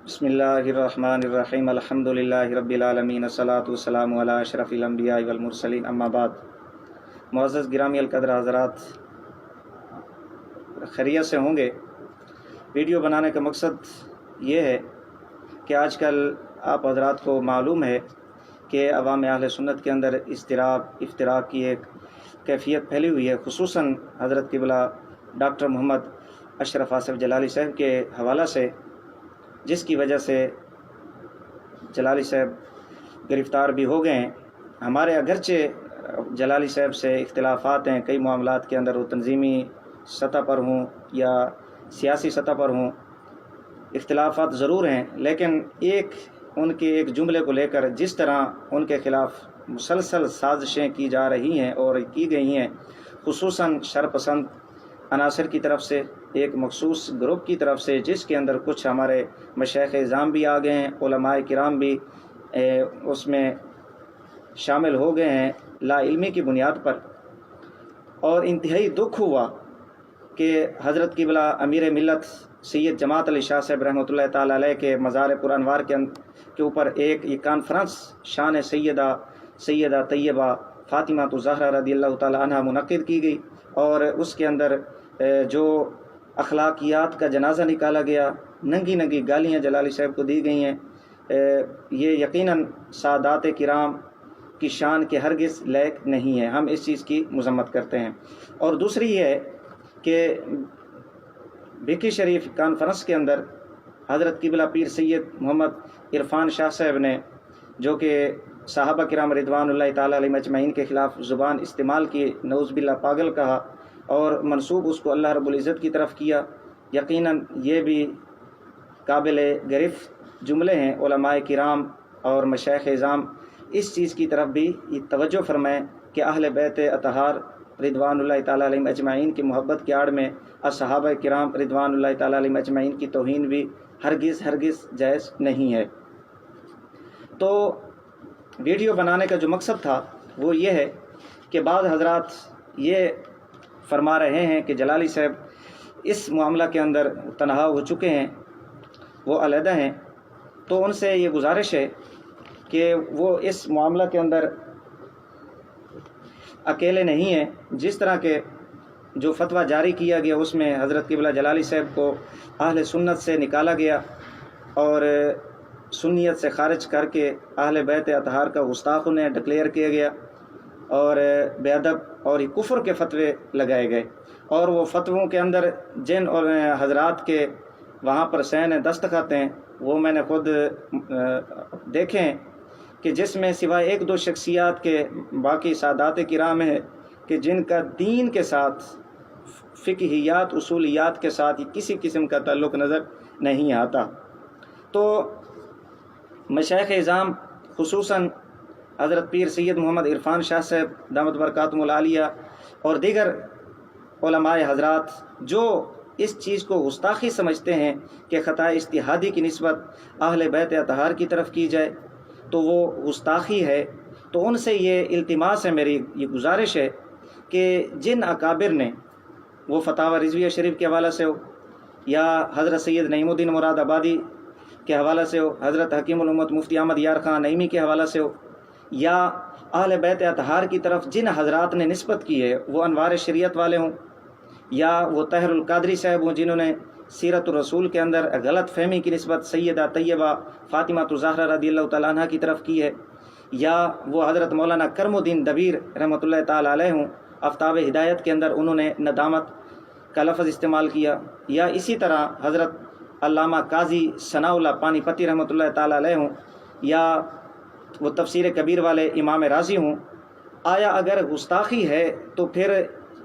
بسم اللہ الرحمن الرحیم الحمدللہ رب العالمین الصلاۃ والسلام علی اشرف الانبیاء والمرسلین اما بعد۔ معزز گرامی القدر حضرات، خیریت سے ہوں گے۔ ویڈیو بنانے کا مقصد یہ ہے کہ آج کل آپ حضرات کو معلوم ہے کہ عوام اہل سنت کے اندر افتراق کی ایک کیفیت پھیلی ہوئی ہے، خصوصاً حضرت قبلہ ڈاکٹر محمد اشرف آصف جلالی صاحب کے حوالہ سے، جس کی وجہ سے جلالی صاحب گرفتار بھی ہو گئے ہیں۔ ہمارے اگرچہ جلالی صاحب سے اختلافات ہیں، کئی معاملات کے اندر وہ تنظیمی سطح پر ہوں یا سیاسی سطح پر ہوں، اختلافات ضرور ہیں، لیکن ان کے ایک جملے کو لے کر جس طرح ان کے خلاف مسلسل سازشیں کی جا رہی ہیں اور کی گئی ہیں، خصوصاً شرپسند عناصر کی طرف سے، ایک مخصوص گروپ کی طرف سے، جس کے اندر کچھ ہمارے مشائخ اعظام بھی آ گئے ہیں، علماء کرام بھی اس میں شامل ہو گئے ہیں لا علمی کی بنیاد پر۔ اور انتہائی دکھ ہوا کہ حضرت قبلہ امیر ملت سید جماعت علی شاہ صاحب رحمۃ اللہ تعالی علیہ کے مزار پر انوار کے اوپر ایک یہ کانفرنس شان سیدہ طیبہ فاطمہ الزہرا رضی اللہ تعالی عنہ منعقد کی گئی، اور اس کے اندر جو اخلاقیات کا جنازہ نکالا گیا، ننگی گالیاں جلالی صاحب کو دی گئی ہیں، یہ یقیناً سادات کرام کی شان کے ہرگز لائق نہیں ہے، ہم اس چیز کی مذمت کرتے ہیں۔ اور دوسری یہ ہے کہ بھکی شریف کانفرنس کے اندر حضرت قبلہ پیر سید محمد عرفان شاہ صاحب نے، جو کہ صحابہ کرام رضوان اللہ تعالی علیہم اجمعین کے خلاف زبان استعمال کی، نعوذ باللہ پاگل کہا اور منسوب اس کو اللہ رب العزت کی طرف کیا، یقیناً یہ بھی قابل گرفت جملے ہیں۔ علماء کرام اور مشائخ اعظام اس چیز کی طرف بھی توجہ فرمائیں کہ اہل بیت اطہار رضوان اللہ تعالی علیہم اجمعین کی محبت کی آڑ میں صحابہ کرام رضوان اللہ تعالی علیہم اجمعین کی توہین بھی ہرگز جائز نہیں ہے۔ تو ویڈیو بنانے کا جو مقصد تھا وہ یہ ہے کہ بعض حضرات یہ فرما رہے ہیں کہ جلالی صاحب اس معاملہ کے اندر تنہا ہو چکے ہیں، وہ علیحدہ ہیں، تو ان سے یہ گزارش ہے کہ وہ اس معاملہ کے اندر اکیلے نہیں ہیں۔ جس طرح کے جو فتویٰ جاری کیا گیا اس میں حضرت قبلہ جلالی صاحب کو اہل سنت سے نکالا گیا اور سنیت سے خارج کر کے اہل بیت اطہار کا گستاخ انہیں ڈکلیئر کیا گیا اور بے ادب اور کفر کے فتوے لگائے گئے، اور وہ فتووں کے اندر جن اور حضرات کے وہاں پر سین دستخط ہیں وہ میں نے خود دیکھیں کہ جس میں سوائے ایک دو شخصیات کے باقی سادات کرام ہیں کہ جن کا دین کے ساتھ، فقہیات اصولیات کے ساتھ کسی قسم کا تعلق نظر نہیں آتا۔ تو مشائخ اعظام خصوصاً حضرت پیر سید محمد عرفان شاہ صاحب دامت برکاتہم العالیہ اور دیگر علماء حضرات جو اس چیز کو گستاخی سمجھتے ہیں کہ خطا اجتہادی کی نسبت اہل بیت اطہار کی طرف کی جائے تو وہ گستاخی ہے۔ تو ان سے یہ التماس ہے، میری یہ گزارش ہے کہ جن اکابر نے، وہ فتاوی رضویہ شریف کے حوالہ سے ہو یا حضرت سید نعیم الدین مراد آبادی کے حوالہ سے ہو، حضرت حکیم الامت مفتی احمد یار خان نعیمی کے حوالہ سے ہو، یا اہل بیت اطہار کی طرف جن حضرات نے نسبت کی ہے، وہ انوار شریعت والے ہوں یا وہ طاہر القادری صاحب ہوں جنہوں نے سیرت الرسول کے اندر غلط فہمی کی نسبت سیدہ طیبہ فاطمہ الزہرا رضی اللہ تعالیٰ عنہ کی طرف کی ہے، یا وہ حضرت مولانا کرم الدین دبیر رحمۃ اللہ تعالیٰ علیہ ہوں، آفتاب ہدایت کے اندر انہوں نے ندامت کا لفظ استعمال کیا، یا اسی طرح حضرت علامہ قاضی ثناء اللہ پانی پتی رحمۃ اللہ تعالیٰ علیہ ہوں، یا وہ تفسیر کبیر والے امام راضی ہوں۔ آیا اگر گستاخی ہے تو پھر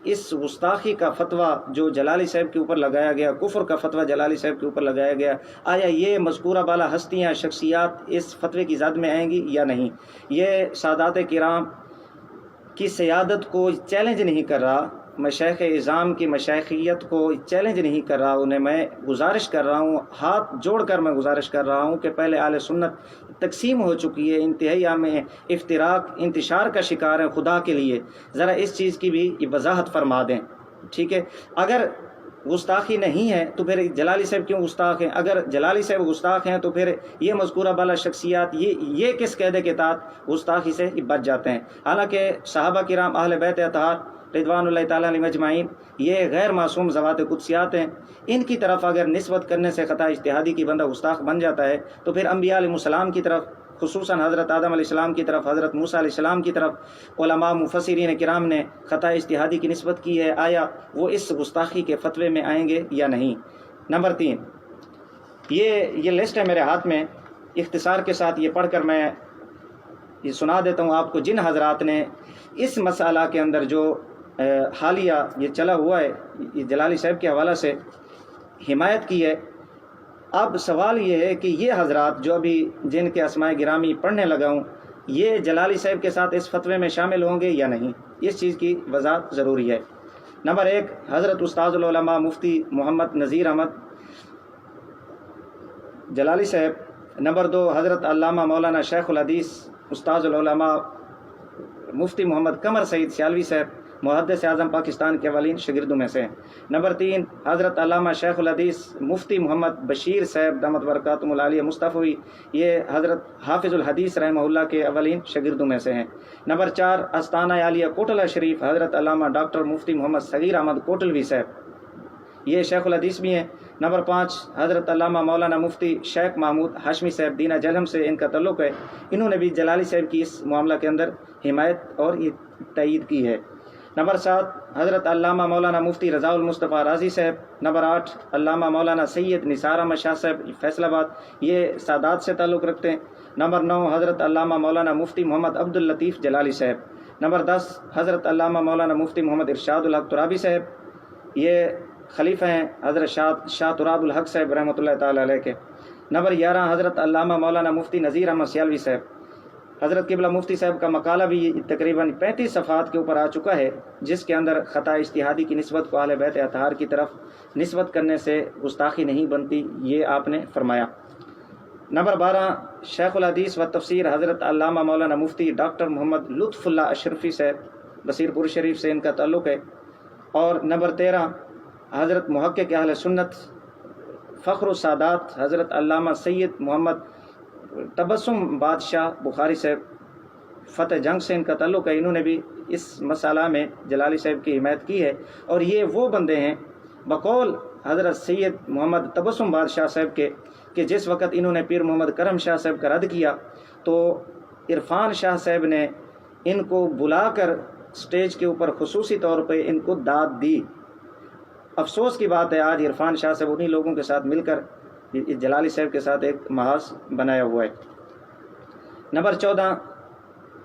اس گستاخی کا فتویٰ جو جلالی صاحب کے اوپر لگایا گیا، کفر کا فتویٰ جلالی صاحب کے اوپر لگایا گیا، آیا یہ مذکورہ بالا ہستیاں، شخصیات اس فتوے کی زد میں آئیں گی یا نہیں؟ یہ سادات کرام کی سیادت کو چیلنج نہیں کر رہا، مشائخ اعظام کی مشائخیت کو چیلنج نہیں کر رہا، انہیں میں گزارش کر رہا ہوں، ہاتھ جوڑ کر میں گزارش کر رہا ہوں کہ پہلے اہل سنت تقسیم ہو چکی ہے، انتہائی میں افتراق انتشار کا شکار ہے، خدا کے لیے ذرا اس چیز کی بھی وضاحت فرما دیں، ٹھیک ہے؟ اگر گستاخی نہیں ہے تو پھر جلالی صاحب کیوں گستاخ ہیں؟ اگر جلالی صاحب گستاخ ہیں تو پھر یہ مذکورہ بالا شخصیات یہ کس قاعدے کے تحت گستاخی سے بچ جاتے ہیں؟ حالانکہ صحابہ کرام اہل بیت اطہار رضوان اللہ تعالیٰ علیہم اجمعین یہ غیر معصوم ذوات قدسیات ہیں، ان کی طرف اگر نسبت کرنے سے خطا اجتہادی کی بندہ گستاخ بن جاتا ہے تو پھر انبیاء علیہ السلام کی طرف، خصوصاً حضرت آدم علیہ السلام کی طرف، حضرت موسیٰ علیہ السلام کی طرف علماء مفسرین کرام نے خطا اجتہادی کی نسبت کی ہے، آیا وہ اس گستاخی کے فتوے میں آئیں گے یا نہیں؟ نمبر 3، یہ لسٹ ہے میرے ہاتھ میں، اختصار کے ساتھ یہ پڑھ کر میں یہ سنا دیتا ہوں آپ کو، جن حضرات نے اس مسئلہ کے اندر جو حالیہ یہ چلا ہوا ہے یہ جلالی صاحب کے حوالہ سے حمایت کی ہے۔ اب سوال یہ ہے کہ یہ حضرات جو ابھی جن کے اسماء گرامی پڑھنے لگا ہوں، یہ جلالی صاحب کے ساتھ اس فتوے میں شامل ہوں گے یا نہیں؟ اس چیز کی وضاحت ضروری ہے۔ نمبر 1، حضرت استاذ العلماء مفتی محمد نذیر احمد جلالی صاحب۔ نمبر 2، حضرت علامہ مولانا شیخ الحدیث استاذ العلماء مفتی محمد قمر سعید سیالوی صاحب، محدث اعظم پاکستان کے اولین شاگردوں میں سے ہیں۔ نمبر 3، حضرت علامہ شیخ الحدیث مفتی محمد بشیر صاحب دامت برکاتہم العالیہ مصطفی، یہ حضرت حافظ الحدیث رحمہ اللہ کے اولین شاگردوں میں سے ہیں۔ نمبر 4، استانہ عالیہ کوٹلہ شریف حضرت علامہ ڈاکٹر مفتی محمد صغیر احمد کوٹلوی صاحب، یہ شیخ الحدیث بھی ہیں۔ نمبر 5، حضرت علامہ مولانا مفتی شیخ محمود ہاشمی صاحب دینہ جہلم سے ان کا تعلق ہے، انہوں نے بھی جلالی صاحب کی اس معاملہ کے اندر حمایت اور یہ تائید کی ہے۔ نمبر 7، حضرت علامہ مولانا مفتی رضا المصطفیٰ راضی صاحب۔ نمبر 8، علامہ مولانا سید نثار احمد شاہ صاحب فیصل آباد، یہ سادات سے تعلق رکھتے ہیں۔ نمبر 9، حضرت علامہ مولانا مفتی محمد عبد اللطیف جلالی صاحب۔ نمبر 10، حضرت علامہ مولانا مفتی محمد ارشاد الحق ترابی صاحب، یہ خلیفہ ہیں حضرت شاہ تراب الحق صاحب رحمۃ اللہ تعالی علیہ کے۔ نمبر 11، حضرت علامہ مولانا مفتی نذیر احمد سیالوی صاحب۔ حضرت قبلہ مفتی صاحب کا مقالہ بھی تقریباً 35 صفحات کے اوپر آ چکا ہے، جس کے اندر خطا اجتہادی کی نسبت کو اہل بیت اطہار کی طرف نسبت کرنے سے گستاخی نہیں بنتی، یہ آپ نے فرمایا۔ نمبر 12، شیخ الحدیث و تفسیر حضرت علامہ مولانا مفتی ڈاکٹر محمد لطف اللہ اشرفی صاحب، بصیر پور شریف سے ان کا تعلق ہے۔ اور نمبر 13، حضرت محقق اہل سنت فخر السادات حضرت علامہ سید محمد تبسم بادشاہ بخاری صاحب فتح جنگ سے ان کا تعلق ہے، انہوں نے بھی اس مسئلہ میں جلالی صاحب کی حمایت کی ہے۔ اور یہ وہ بندے ہیں بقول حضرت سید محمد تبسم بادشاہ صاحب کے کہ جس وقت انہوں نے پیر محمد کرم شاہ صاحب کا رد کیا تو عرفان شاہ صاحب نے ان کو بلا کر سٹیج کے اوپر خصوصی طور پہ ان کو داد دی۔ افسوس کی بات ہے آج عرفان شاہ صاحب انہی لوگوں کے ساتھ مل کر جلالی صاحب کے ساتھ ایک محاذ بنایا ہوا ہے۔ نمبر 14،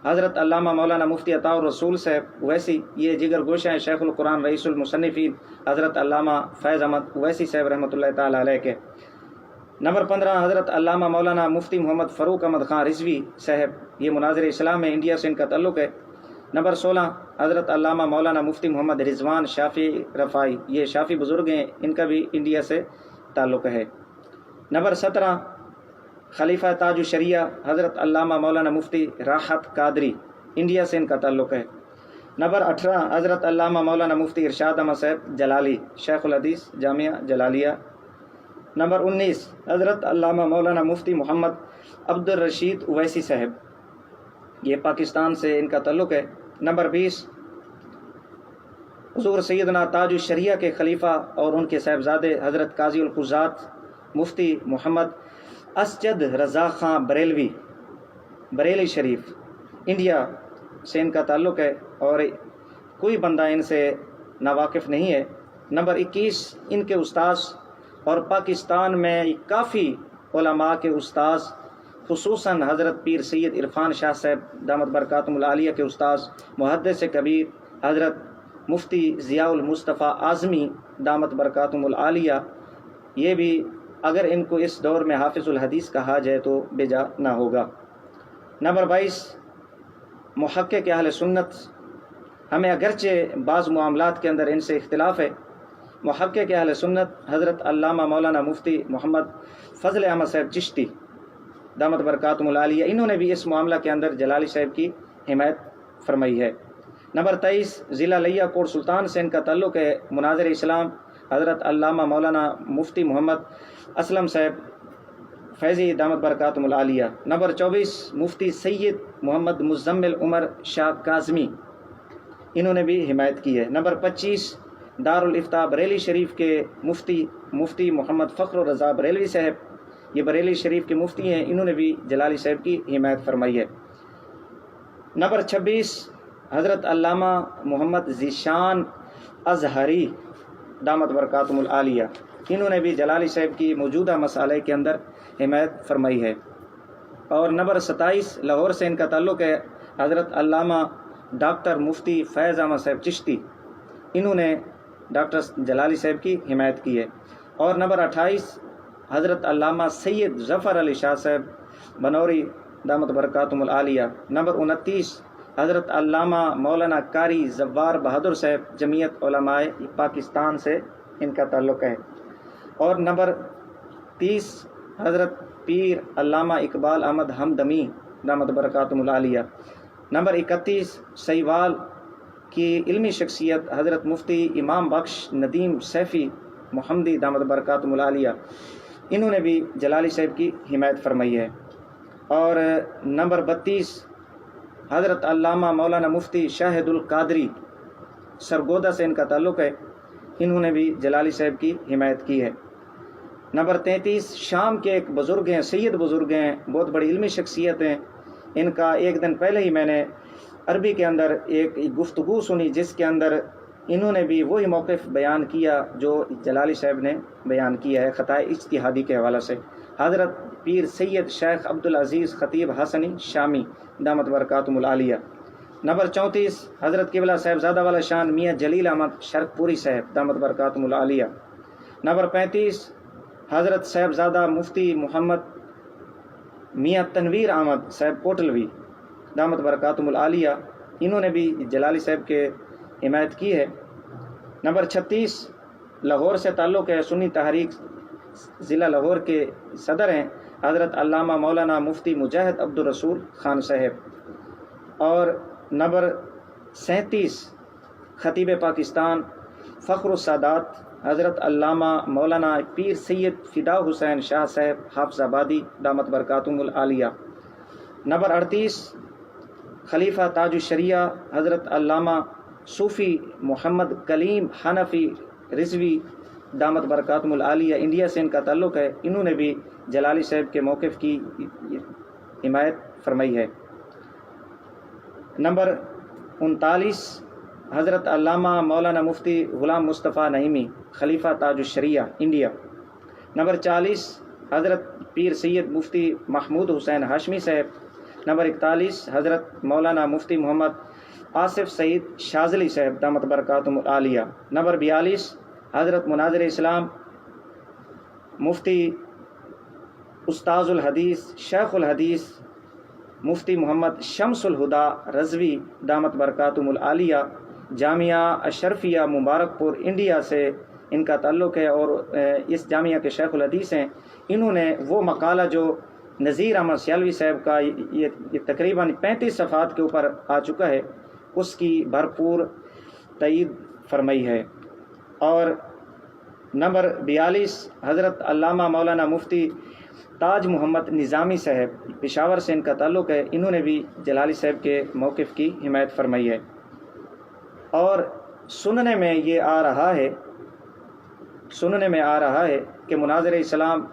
حضرت علامہ مولانا مفتی عطاء الرسول صاحب اویسی، یہ جگر گوشہ ہیں شیخ القرآن رئیس المصنفین حضرت علامہ فیض احمد اویسی صاحب رحمۃ اللہ تعالی علیہ کے۔ نمبر 15، حضرت علامہ مولانا مفتی محمد فاروق احمد خان رضوی صاحب، یہ مناظر اسلام ہے، انڈیا سے ان کا تعلق ہے۔ نمبر 16، حضرت علامہ مولانا مفتی محمد رضوان شافعی رفاعی، یہ شافعی بزرگ ہیں، ان کا بھی انڈیا سے تعلق ہے۔ نمبر 17، خلیفہ تاج الشریعہ حضرت علامہ مولانا مفتی راحت قادری، انڈیا سے ان کا تعلق ہے۔ نمبر 18، حضرت علامہ مولانا مفتی ارشاد احمد صاحب جلالی، شیخ الحدیث جامعہ جلالیہ۔ نمبر 19، حضرت علامہ مولانا مفتی محمد عبد الرشید اویسی صاحب، یہ پاکستان سے ان کا تعلق ہے۔ نمبر 20، حضور سیدنا تاج الشریعہ کے خلیفہ اور ان کے صاحبزادے حضرت قاضی القضات مفتی محمد اسجد رضا خان بریلوی، بریلی شریف، انڈیا سے ان کا تعلق ہے اور کوئی بندہ ان سے ناواقف نہیں ہے۔ نمبر 21، ان کے استاذ اور پاکستان میں کافی علماء کے استاذ، خصوصاً حضرت پیر سید عرفان شاہ صاحب دامت برکاتہم العالیہ کے استاذ، محدث کبیر حضرت مفتی ضیاء المصطفیٰ اعظمی دامت برکاتہم العالیہ، یہ بھی اگر ان کو اس دور میں حافظ الحدیث کہا جائے تو بجا نہ ہوگا۔ نمبر 22، محقق اہل سنت، ہمیں اگرچہ بعض معاملات کے اندر ان سے اختلاف ہے، محقق اہل سنت حضرت علامہ مولانا مفتی محمد فضل احمد صاحب چشتی دامت برکاتہم العالیہ، انہوں نے بھی اس معاملہ کے اندر جلالی صاحب کی حمایت فرمائی ہے۔ نمبر 23، ضلع لیا کوٹ سلطان سے ان کا تعلق ہے، مناظر اسلام حضرت علامہ مولانا مفتی محمد اسلم صاحب فیضی دامت برکاتہم العالیہ۔ نمبر 24 مفتی سید محمد مزمل عمر شاہ کاظمی، انہوں نے بھی حمایت کی ہے۔ نمبر 25 دارالافتاء بریلی شریف کے مفتی محمد فخر الرضا بریلوی صاحب، یہ بریلی شریف کے مفتی ہیں، انہوں نے بھی جلالی صاحب کی حمایت فرمائی ہے۔ نمبر 26 حضرت علامہ محمد ذیشان ازہری دامت برکاتہم العالیہ، انہوں نے بھی جلالی صاحب کی موجودہ مسئلے کے اندر حمایت فرمائی ہے۔ اور نمبر 27 لاہور سے ان کا تعلق ہے، حضرت علامہ ڈاکٹر مفتی فیض احمد صاحب چشتی، انہوں نے ڈاکٹر جلالی صاحب کی حمایت کی ہے۔ اور نمبر 28 حضرت علامہ سید ظفر علی شاہ صاحب بنوری دامت برکاتہم العالیہ۔ نمبر 29 حضرت علامہ مولانا قاری زوار بہادر صاحب، جمعیت علماء پاکستان سے ان کا تعلق ہے۔ اور نمبر 30 حضرت پیر علامہ اقبال احمد ہمدمی دامت برکاتہم العالیہ۔ نمبر 31 سہیوال کی علمی شخصیت حضرت مفتی امام بخش ندیم سیفی محمدی دامت برکاتہم العالیہ، انہوں نے بھی جلالی صاحب کی حمایت فرمائی ہے۔ اور نمبر 32 حضرت علامہ مولانا مفتی شاہد القادری سرگودا سے ان کا تعلق ہے، انہوں نے بھی جلالی صاحب کی حمایت کی ہے۔ نمبر 33 شام کے ایک بزرگ ہیں، سید بزرگ ہیں، بہت بڑی علمی شخصیت ہیں، ان کا ایک دن پہلے ہی میں نے عربی کے اندر ایک گفتگو سنی جس کے اندر انہوں نے بھی وہی موقف بیان کیا جو جلالی صاحب نے بیان کیا ہے خطائے اجتہادی کے حوالے سے۔ حضرت پیر سید شیخ عبدالعزیز خطیب حسنی شامی دامت برکاتہم العالیہ۔ نمبر 34 حضرت قبلہ صاحبزادہ والا شان میاں جلیل احمد شرق پوری صاحب دامت برکاتہم العالیہ۔ نمبر 35 حضرت صاحبزادہ مفتی محمد میاں تنویر احمد صاحب کوٹلوی دامت برکاتہم العالیہ، انہوں نے بھی جلالی صاحب کے حمایت کی ہے۔ نمبر 36 لاہور سے تعلق ہے، سنی تحریک ضلع لاہور کے صدر ہیں حضرت علامہ مولانا مفتی مجاہد عبدالرسول خان صاحب۔ اور نمبر 37 خطیب پاکستان فخر السادات حضرت علامہ مولانا پیر سید فدا حسین شاہ صاحب حافظ آبادی دامت برکاتہم العالیہ۔ نمبر 38 خلیفہ تاج الشریعہ حضرت علامہ صوفی محمد کلیم حنفی رضوی دامت برکاتہم العالیہ، انڈیا سے ان کا تعلق ہے، انہوں نے بھی جلالی صاحب کے موقف کی حمایت فرمائی ہے۔ نمبر 39 حضرت علامہ مولانا مفتی غلام مصطفیٰ نعیمی خلیفہ تاج الشریعہ انڈیا۔ نمبر 40 حضرت پیر سید مفتی محمود حسین ہاشمی صاحب۔ نمبر 41 حضرت مولانا مفتی محمد آصف سعید شاذلی صاحب دامت برکاتہم العالیہ۔ نمبر 42 حضرت مناظر اسلام مفتی استاذ الحدیث شیخ الحدیث مفتی محمد شمس الہدا رضوی دامت برکاتہم العالیہ، جامعہ اشرفیہ مبارک پور انڈیا سے ان کا تعلق ہے اور اس جامعہ کے شیخ الحدیث ہیں۔ انہوں نے وہ مقالہ جو نذیر احمد سیالوی صاحب کا یہ تقریباً 35 صفحات کے اوپر آ چکا ہے، اس کی بھرپور تائید فرمائی ہے۔ اور نمبر 42 حضرت علامہ مولانا مفتی تاج محمد نظامی صاحب پشاور سے ان کا تعلق ہے، انہوں نے بھی جلالی صاحب کے موقف کی حمایت فرمائی ہے۔ اور سننے میں آ رہا ہے کہ مناظر اسلام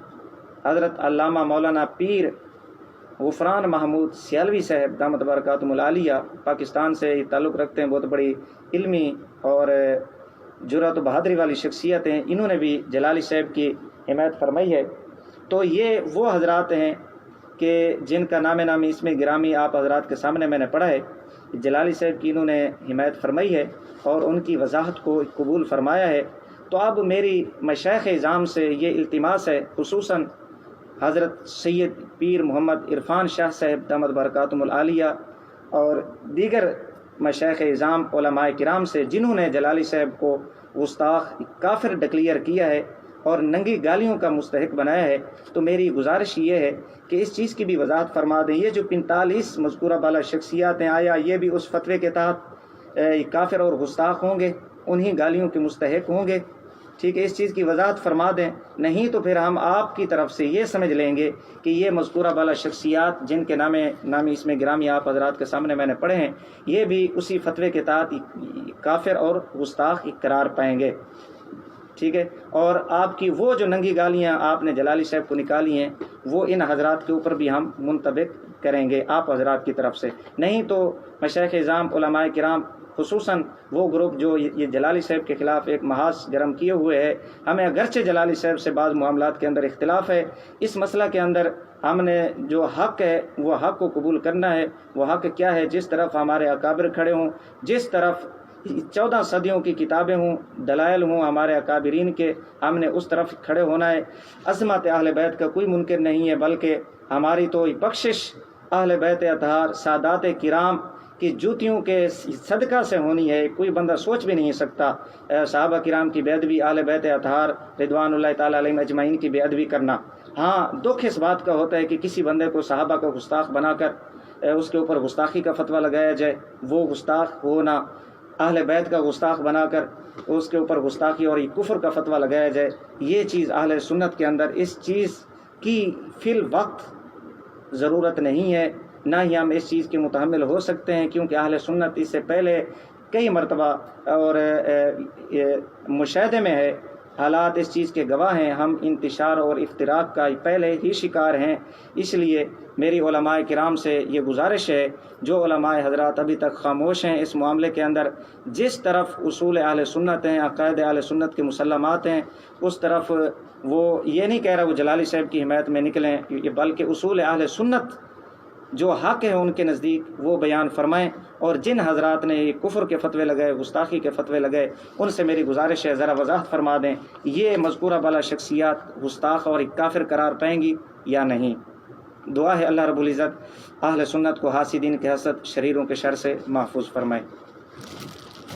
حضرت علامہ مولانا پیر غفران محمود سیالوی صاحب دامت برکاتہم العالیہ پاکستان سے تعلق رکھتے ہیں، بہت بڑی علمی اور جرأت و بہادری والی شخصیت ہیں، انہوں نے بھی جلالی صاحب کی حمایت فرمائی ہے۔ تو یہ وہ حضرات ہیں کہ جن کا نام نامی اس میں گرامی آپ حضرات کے سامنے میں نے پڑھا ہے، جلالی صاحب کی انہوں نے حمایت فرمائی ہے اور ان کی وضاحت کو قبول فرمایا ہے۔ تو اب میری مشائخ اعظام سے یہ التماس ہے، خصوصاً حضرت سید پیر محمد عرفان شاہ صاحب دامت برکاتہم العالیہ اور دیگر مشائخ اعظام علماء کرام سے، جنہوں نے جلالی صاحب کو گستاخ کافر ڈکلیئر کیا ہے اور ننگی گالیوں کا مستحق بنایا ہے، تو میری گزارش یہ ہے کہ اس چیز کی بھی وضاحت فرما دیں۔ یہ جو 45 مذکورہ بالا شخصیات ہیں، آیا یہ بھی اس فتوے کے تحت کافر اور گستاخ ہوں گے، انہی گالیوں کے مستحق ہوں گے؟ ٹھیک ہے، اس چیز کی وضاحت فرما دیں، نہیں تو پھر ہم آپ کی طرف سے یہ سمجھ لیں گے کہ یہ مذکورہ بالا شخصیات جن کے نامی اس میں گرامی آپ حضرات کے سامنے میں نے پڑھے ہیں، یہ بھی اسی فتوے کے تحت کافر اور گستاخ قرار پائیں گے، ٹھیک ہے۔ اور آپ کی وہ جو ننگی گالیاں آپ نے جلالی صاحب کو نکالی ہیں، وہ ان حضرات کے اوپر بھی ہم منطبق کریں گے آپ حضرات کی طرف سے، نہیں تو مشائخ اعظام علماء کرام خصوصاً وہ گروپ جو یہ جلالی صاحب کے خلاف ایک محاذ گرم کیے ہوئے ہے، ہمیں اگرچہ جلالی صاحب سے بعض معاملات کے اندر اختلاف ہے، اس مسئلہ کے اندر ہم نے جو حق ہے وہ حق کو قبول کرنا ہے۔ وہ حق کیا ہے؟ جس طرف ہمارے اکابر کھڑے ہوں، جس طرف 14 صدیوں کی کتابیں ہوں، دلائل ہوں ہمارے اکابرین کے، ہم نے اس طرف کھڑے ہونا ہے۔ عظمت اہل بیت کا کوئی منکر نہیں ہے، بلکہ ہماری تو بخشش اہل بیت اطہار سادات کرام کی جوتیوں کے صدقہ سے ہونی ہے۔ کوئی بندہ سوچ بھی نہیں سکتا صحابہ کرام کی بے ادبی، اہل بیت اطہار رضوان اللہ تعالی علیہم اجمعین کی بے ادبی کرنا۔ ہاں، دکھ اس بات کا ہوتا ہے کہ کسی بندے کو صحابہ کا گستاخ بنا کر اس کے اوپر گستاخی کا فتویٰ لگایا جائے، وہ گستاخ ہونا، اہل بیت کا گستاخ بنا کر اس کے اوپر گستاخی اور کفر کا فتویٰ لگایا جائے، یہ چیز اہل سنت کے اندر اس چیز کی فی الوقت ضرورت نہیں ہے، نہ ہی ہم اس چیز کے متحمل ہو سکتے ہیں، کیونکہ اہل سنت اس سے پہلے کئی مرتبہ اور مشاہدے میں ہے، حالات اس چیز کے گواہ ہیں، ہم انتشار اور افتراق کا پہلے ہی شکار ہیں۔ اس لیے میری علماء کرام سے یہ گزارش ہے، جو علماء حضرات ابھی تک خاموش ہیں اس معاملے کے اندر، جس طرف اصول اہل سنت ہیں، عقائد اہل سنت کے مسلمات ہیں، اس طرف وہ یہ نہیں کہہ رہا وہ جلالی صاحب کی حمایت میں نکلیں، بلکہ اصول اہل سنت جو حق ہے ان کے نزدیک وہ بیان فرمائیں، اور جن حضرات نے یہ کفر کے فتوے لگائے، گستاخی کے فتوے لگائے، ان سے میری گزارش ہے ذرا وضاحت فرما دیں یہ مذکورہ بالا شخصیات گستاخ اور کافر قرار پائیں گی یا نہیں۔ دعا ہے اللہ رب العزت اہل سنت کو حاسدین کے حسد، شریروں کے شر سے محفوظ فرمائے۔